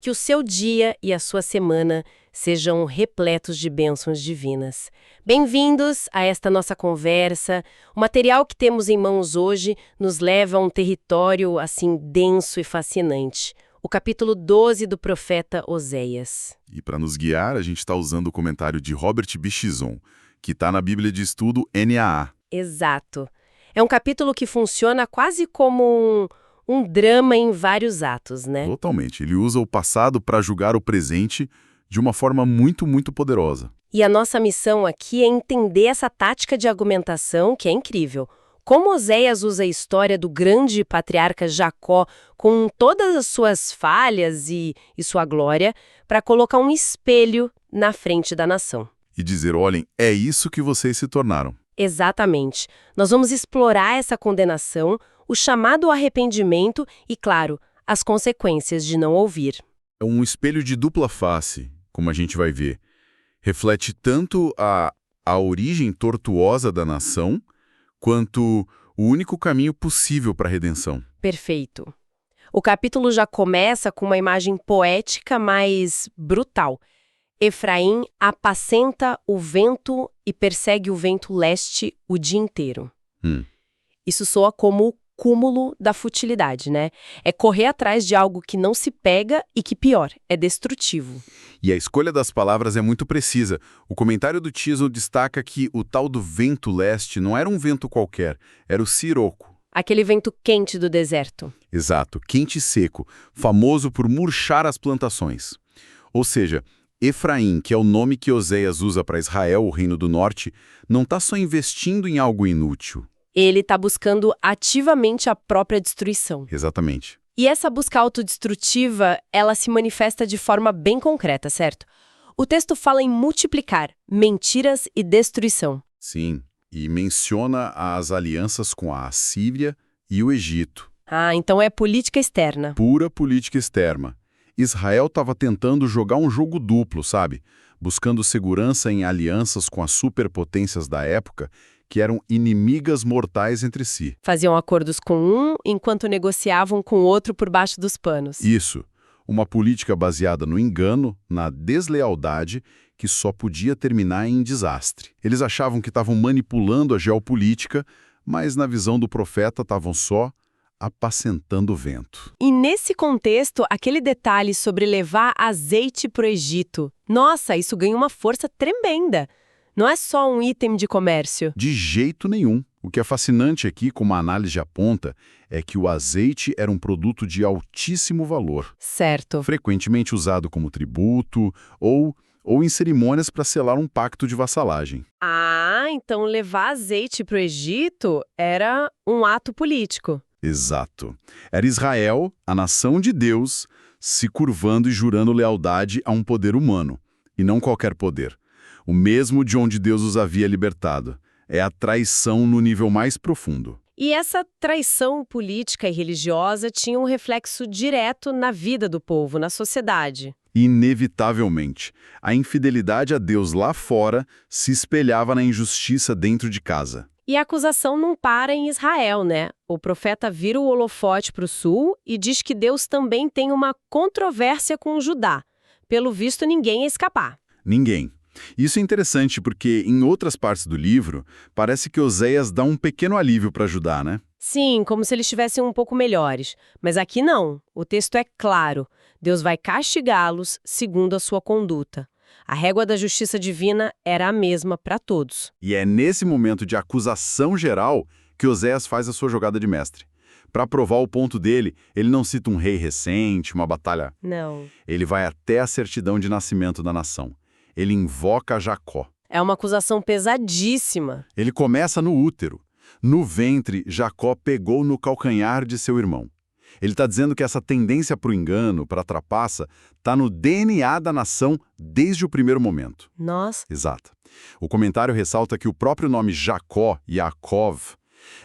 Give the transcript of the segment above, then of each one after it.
Que o seu dia e a sua semana sejam repletos de bênçãos divinas. Bem-vindos a esta nossa conversa. O material que temos em mãos hoje nos leva a um território assim denso e fascinante. O capítulo 12 do profeta Oséias. E para nos guiar, a gente está usando o comentário de Robert Bichison, que está na Bíblia de Estudo NAA. Exato. É um capítulo que funciona quase como um drama em vários atos, né? Totalmente. Ele usa o passado para julgar o presente de uma forma muito poderosa. E a nossa missão aqui é entender essa tática de argumentação que é incrível. Como Oséias usa a história do grande patriarca Jacó, com todas as suas falhas e sua glória, para colocar um espelho na frente da nação. E dizer, olhem, é isso que vocês se tornaram. Exatamente. Nós vamos explorar essa condenação, o chamado ao arrependimento e, claro, as consequências de não ouvir. É um espelho de dupla face, como a gente vai ver. Reflete tanto a origem tortuosa da nação, quanto o único caminho possível para a redenção. Perfeito. O capítulo já começa com uma imagem poética, mas brutal. Efraim apacenta o vento e persegue o vento leste o dia inteiro. Isso soa como o cúmulo da futilidade, né? É correr atrás de algo que não se pega e que, pior, é destrutivo. E a escolha das palavras é muito precisa. O comentário do Chisholm destaca que o tal do vento leste não era um vento qualquer, era o siroco. Aquele vento quente do deserto. Exato, quente e seco, famoso por murchar as plantações. Ou seja, Efraim, que é o nome que Oséias usa para Israel, o reino do norte, não está só investindo em algo inútil. Ele está buscando ativamente a própria destruição. Exatamente. E essa busca autodestrutiva, ela se manifesta de forma bem concreta, certo? O texto fala em multiplicar mentiras e destruição. Sim, e menciona as alianças com a Assíria e o Egito. Ah, então é política externa. Pura política externa. Israel estava tentando jogar um jogo duplo, sabe? Buscando segurança em alianças com as superpotências da época, que eram inimigas mortais entre si. Faziam acordos com um, enquanto negociavam com o outro por baixo dos panos. Isso. Uma política baseada no engano, na deslealdade, que só podia terminar em desastre. Eles achavam que estavam manipulando a geopolítica, mas na visão do profeta estavam só apacentando o vento. E nesse contexto, aquele detalhe sobre levar azeite para o Egito. Nossa, isso ganha uma força tremenda. Não é só um item de comércio. De jeito nenhum. O que é fascinante aqui, como a análise aponta, é que o azeite era um produto de altíssimo valor. Certo. Frequentemente usado como tributo ou em cerimônias para selar um pacto de vassalagem. Ah, então levar azeite para o Egito era um ato político. Exato. Era Israel, a nação de Deus, se curvando e jurando lealdade a um poder humano, e não qualquer poder. O mesmo de onde Deus os havia libertado. É a traição no nível mais profundo. E essa traição política e religiosa tinha um reflexo direto na vida do povo, na sociedade. Inevitavelmente, a infidelidade a Deus lá fora se espelhava na injustiça dentro de casa. E a acusação não para em Israel, né? O profeta vira o holofote para o sul e diz que Deus também tem uma controvérsia com Judá. Pelo visto, ninguém ia escapar. Ninguém. Isso é interessante porque, em outras partes do livro, parece que Oséias dá um pequeno alívio para Judá, né? Sim, como se eles estivessem um pouco melhores. Mas aqui não. O texto é claro. Deus vai castigá-los segundo a sua conduta. A régua da justiça divina era a mesma para todos. E é nesse momento de acusação geral que Oséias faz a sua jogada de mestre. Para provar o ponto dele, ele não cita um rei recente, uma batalha. Não. Ele vai até a certidão de nascimento da nação. Ele invoca Jacó. É uma acusação pesadíssima. Ele começa no útero. No ventre, Jacó pegou no calcanhar de seu irmão. Ele está dizendo que essa tendência para o engano, para a trapaça, está no DNA da nação desde o primeiro momento. Nossa. Exato. O comentário ressalta que o próprio nome Jacó, Yaakov,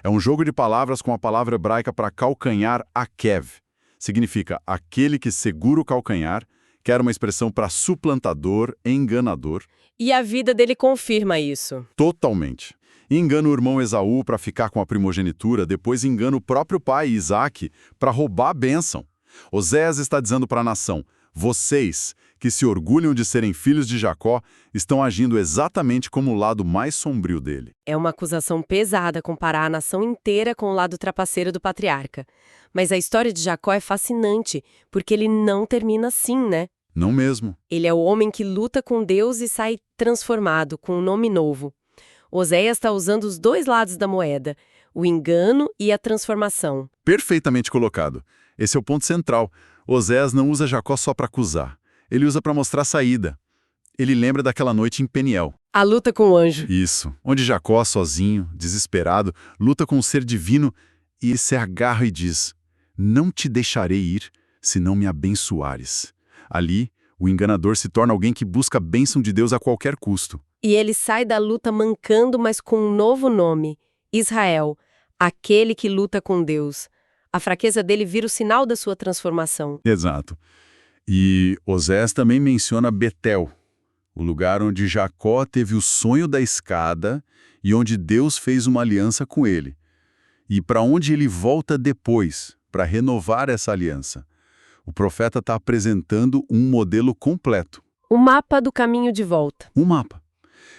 é um jogo de palavras com a palavra hebraica para calcanhar, akev. Significa aquele que segura o calcanhar, que era uma expressão para suplantador, enganador. E a vida dele confirma isso. Totalmente. Engana o irmão Esaú para ficar com a primogenitura, depois engana o próprio pai, Isaque, para roubar a bênção. Oséias está dizendo para a nação, Vocês, que se orgulham de serem filhos de Jacó, estão agindo exatamente como o lado mais sombrio dele. É uma acusação pesada comparar a nação inteira com o lado trapaceiro do patriarca. Mas a história de Jacó é fascinante, porque ele não termina assim, né? Não mesmo. Ele é o homem que luta com Deus e sai transformado, com um nome novo. Oséias está usando os dois lados da moeda, o engano e a transformação. Perfeitamente colocado. Esse é o ponto central. Oséias não usa Jacó só para acusar. Ele usa para mostrar saída. Ele lembra daquela noite em Peniel. A luta com o anjo. Isso, onde Jacó, sozinho, desesperado, luta com um ser divino e ele se agarra e diz: "Não te deixarei ir, se não me abençoares." Ali, o enganador se torna alguém que busca a bênção de Deus a qualquer custo. E ele sai da luta mancando, mas com um novo nome: Israel, aquele que luta com Deus. A fraqueza dele vira o sinal da sua transformação. Exato. E Osés também menciona Betel, o lugar onde Jacó teve o sonho da escada e onde Deus fez uma aliança com ele. E para onde ele volta depois, para renovar essa aliança. O profeta está apresentando um modelo completo. O mapa do caminho de volta. Um mapa.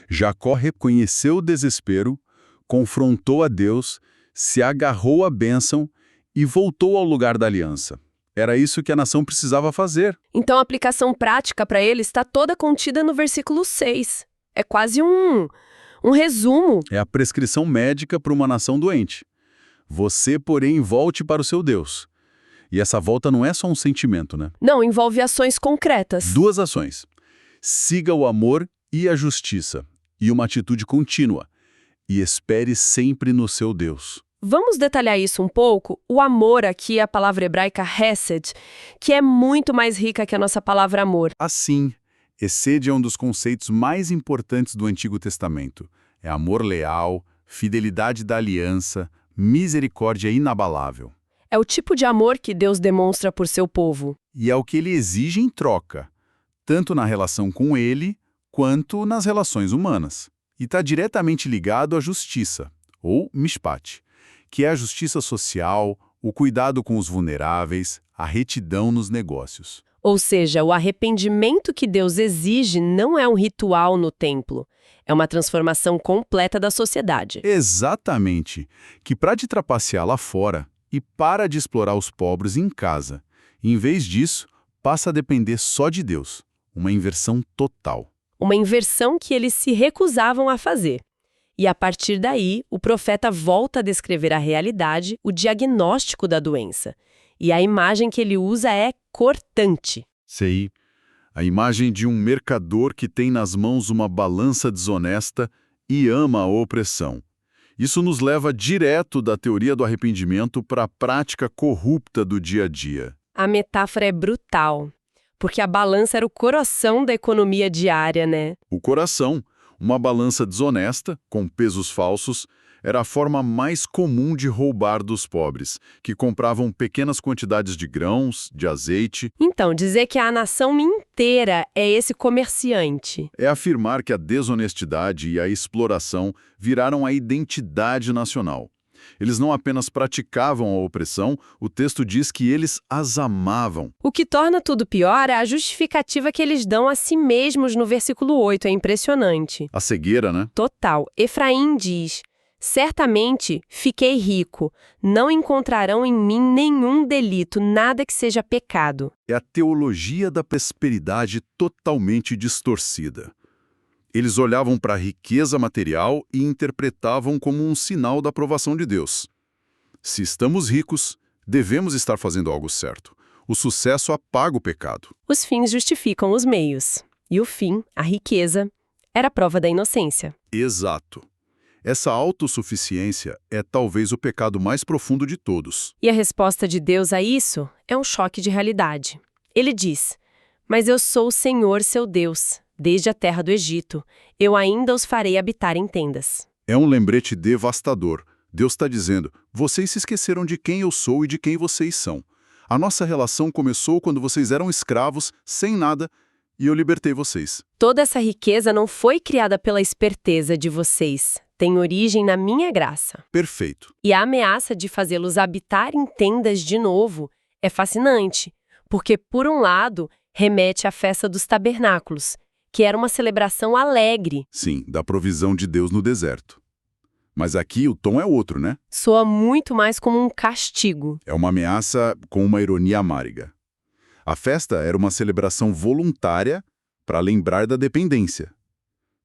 Jacó reconheceu o desespero, confrontou a Deus, se agarrou à bênção e voltou ao lugar da aliança. Era isso que a nação precisava fazer. Então a aplicação prática para ele está toda contida no versículo 6. É quase um resumo. É a prescrição médica para uma nação doente. Você, porém, volte para o seu Deus. E essa volta não é só um sentimento, né? Não, envolve ações concretas. Duas ações. Siga o amor e a justiça, e uma atitude contínua. E espere sempre no seu Deus. Vamos detalhar isso um pouco? O amor aqui é a palavra hebraica hesed, que é muito mais rica que a nossa palavra amor. Assim, hesed é um dos conceitos mais importantes do Antigo Testamento. É amor leal, fidelidade da aliança, misericórdia inabalável. É o tipo de amor que Deus demonstra por seu povo. E é o que ele exige em troca, tanto na relação com ele, quanto nas relações humanas. E está diretamente ligado à justiça, ou mishpat, que é a justiça social, o cuidado com os vulneráveis, a retidão nos negócios. Ou seja, o arrependimento que Deus exige não é um ritual no templo. É uma transformação completa da sociedade. Exatamente. Que para de trapacear lá fora e para de explorar os pobres em casa. Em vez disso, passa a depender só de Deus. Uma inversão total. Uma inversão que eles se recusavam a fazer. E a partir daí, o profeta volta a descrever a realidade, o diagnóstico da doença. E a imagem que ele usa é cortante. Sei. A imagem de um mercador que tem nas mãos uma balança desonesta e ama a opressão. Isso nos leva direto da teoria do arrependimento para a prática corrupta do dia a dia. A metáfora é brutal, porque a balança era o coração da economia diária, né? O coração, uma balança desonesta, com pesos falsos, era a forma mais comum de roubar dos pobres, que compravam pequenas quantidades de grãos, de azeite. Então, dizer que a nação inteira é esse comerciante. É afirmar que a desonestidade e a exploração viraram a identidade nacional. Eles não apenas praticavam a opressão, o texto diz que eles as amavam. O que torna tudo pior é a justificativa que eles dão a si mesmos no versículo 8, é impressionante. A cegueira, né? Total. Efraim diz: certamente fiquei rico, não encontrarão em mim nenhum delito, nada que seja pecado. É a teologia da prosperidade totalmente distorcida. Eles olhavam para a riqueza material e interpretavam como um sinal da aprovação de Deus. Se estamos ricos, devemos estar fazendo algo certo. O sucesso apaga o pecado. Os fins justificam os meios. E o fim, a riqueza, era a prova da inocência. Exato. Essa autossuficiência é talvez o pecado mais profundo de todos. E a resposta de Deus a isso é um choque de realidade. Ele diz: mas eu sou o Senhor seu Deus. Desde a terra do Egito, eu ainda os farei habitar em tendas. É um lembrete devastador. Deus está dizendo, vocês se esqueceram de quem eu sou e de quem vocês são. A nossa relação começou quando vocês eram escravos, sem nada, e eu libertei vocês. Toda essa riqueza não foi criada pela esperteza de vocês. Tem origem na minha graça. Perfeito. E a ameaça de fazê-los habitar em tendas de novo é fascinante, porque, por um lado, remete à festa dos tabernáculos, que era uma celebração alegre. Sim, da provisão de Deus no deserto. Mas aqui o tom é outro, né? Soa muito mais como um castigo. É uma ameaça com uma ironia amarga. A festa era uma celebração voluntária para lembrar da dependência.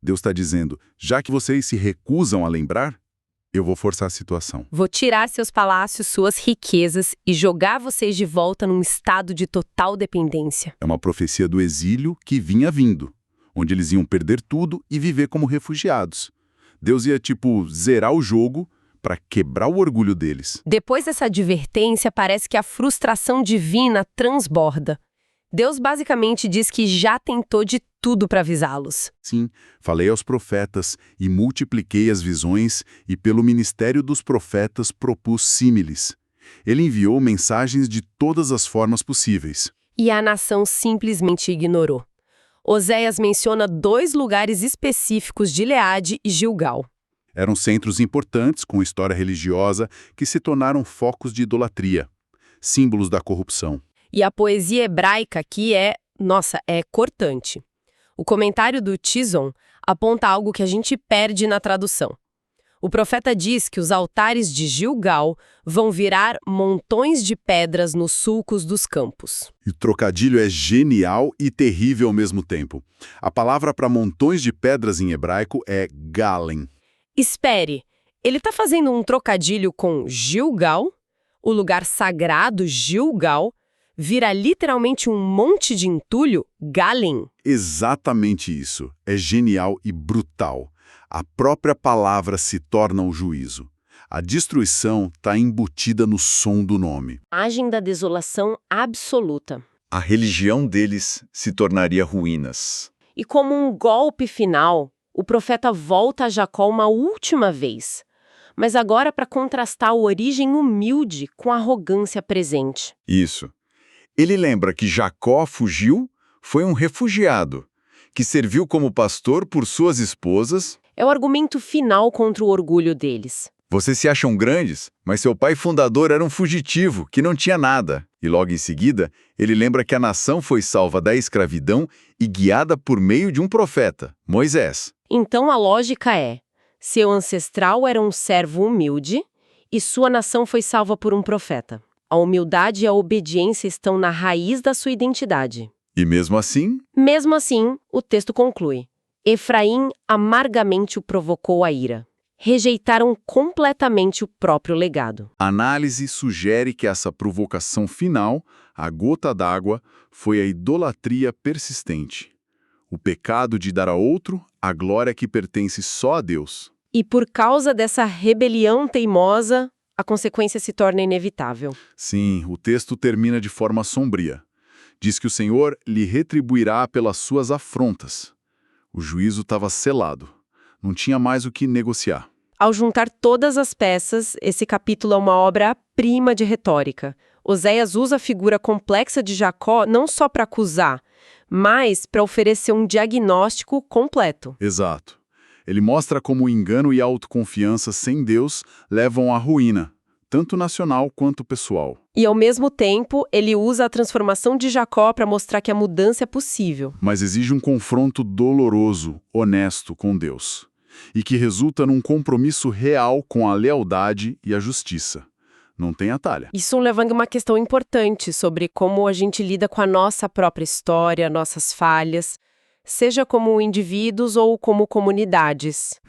Deus está dizendo, já que vocês se recusam a lembrar, eu vou forçar a situação. Vou tirar seus palácios, suas riquezas e jogar vocês de volta num estado de total dependência. É uma profecia do exílio que vinha vindo, onde eles iam perder tudo e viver como refugiados. Deus ia, zerar o jogo para quebrar o orgulho deles. Depois dessa advertência, parece que a frustração divina transborda. Deus basicamente diz que já tentou de tudo para avisá-los. Sim, falei aos profetas e multipliquei as visões e pelo ministério dos profetas propus símiles. Ele enviou mensagens de todas as formas possíveis. E a nação simplesmente ignorou. Oséias menciona 2 lugares específicos de Gileade e Gilgal. Eram centros importantes com história religiosa que se tornaram focos de idolatria, símbolos da corrupção. E a poesia hebraica aqui é cortante. O comentário do Tison aponta algo que a gente perde na tradução. O profeta diz que os altares de Gilgal vão virar montões de pedras nos sulcos dos campos. E o trocadilho é genial e terrível ao mesmo tempo. A palavra para montões de pedras em hebraico é galen. Espere, ele está fazendo um trocadilho com Gilgal, o lugar sagrado Gilgal, vira literalmente um monte de entulho, Galim. Exatamente isso. É genial e brutal. A própria palavra se torna o juízo. A destruição está embutida no som do nome. Imagem da desolação absoluta. A religião deles se tornaria ruínas. E como um golpe final, o profeta volta a Jacó uma última vez. Mas agora para contrastar a origem humilde com a arrogância presente. Isso. Ele lembra que Jacó fugiu, foi um refugiado, que serviu como pastor por suas esposas. É o argumento final contra o orgulho deles. Vocês se acham grandes, mas seu pai fundador era um fugitivo, que não tinha nada. E logo em seguida, ele lembra que a nação foi salva da escravidão e guiada por meio de um profeta, Moisés. Então a lógica é, seu ancestral era um servo humilde e sua nação foi salva por um profeta. A humildade e a obediência estão na raiz da sua identidade. E mesmo assim, o texto conclui. Efraim amargamente o provocou a ira. Rejeitaram completamente o próprio legado. A análise sugere que essa provocação final, a gota d'água, foi a idolatria persistente. O pecado de dar a outro a glória que pertence só a Deus. E por causa dessa rebelião teimosa, a consequência se torna inevitável. Sim, o texto termina de forma sombria. Diz que o Senhor lhe retribuirá pelas suas afrontas. O juízo estava selado. Não tinha mais o que negociar. Ao juntar todas as peças, esse capítulo é uma obra-prima de retórica. Oséias usa a figura complexa de Jacó não só para acusar, mas para oferecer um diagnóstico completo. Exato. Ele mostra como o engano e a autoconfiança sem Deus levam à ruína, tanto nacional quanto pessoal. E, ao mesmo tempo, ele usa a transformação de Jacó para mostrar que a mudança é possível. Mas exige um confronto doloroso, honesto com Deus, e que resulta num compromisso real com a lealdade e a justiça. Não tem atalho. Isso levanta uma questão importante sobre como a gente lida com a nossa própria história, nossas falhas, seja como indivíduos ou como comunidades.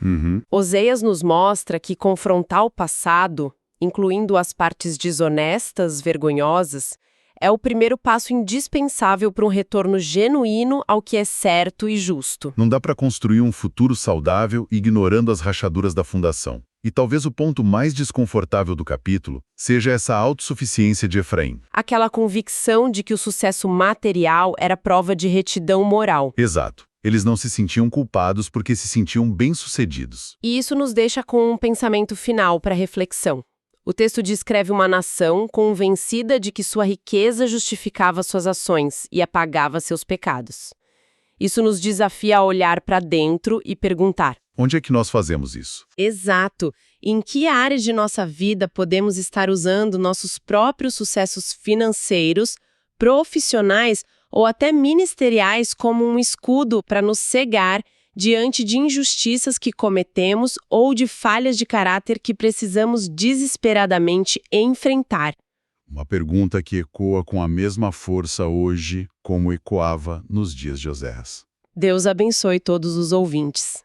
Oséias nos mostra que confrontar o passado, incluindo as partes desonestas, vergonhosas, é o primeiro passo indispensável para um retorno genuíno ao que é certo e justo. Não dá para construir um futuro saudável ignorando as rachaduras da fundação. E talvez o ponto mais desconfortável do capítulo seja essa autossuficiência de Efraim. Aquela convicção de que o sucesso material era prova de retidão moral. Exato. Eles não se sentiam culpados porque se sentiam bem-sucedidos. E isso nos deixa com um pensamento final para reflexão. O texto descreve uma nação convencida de que sua riqueza justificava suas ações e apagava seus pecados. Isso nos desafia a olhar para dentro e perguntar: onde é que nós fazemos isso? Exato. Em que áreas de nossa vida podemos estar usando nossos próprios sucessos financeiros, profissionais ou até ministeriais como um escudo para nos cegar diante de injustiças que cometemos ou de falhas de caráter que precisamos desesperadamente enfrentar. Uma pergunta que ecoa com a mesma força hoje como ecoava nos dias de Oséias. Deus abençoe todos os ouvintes.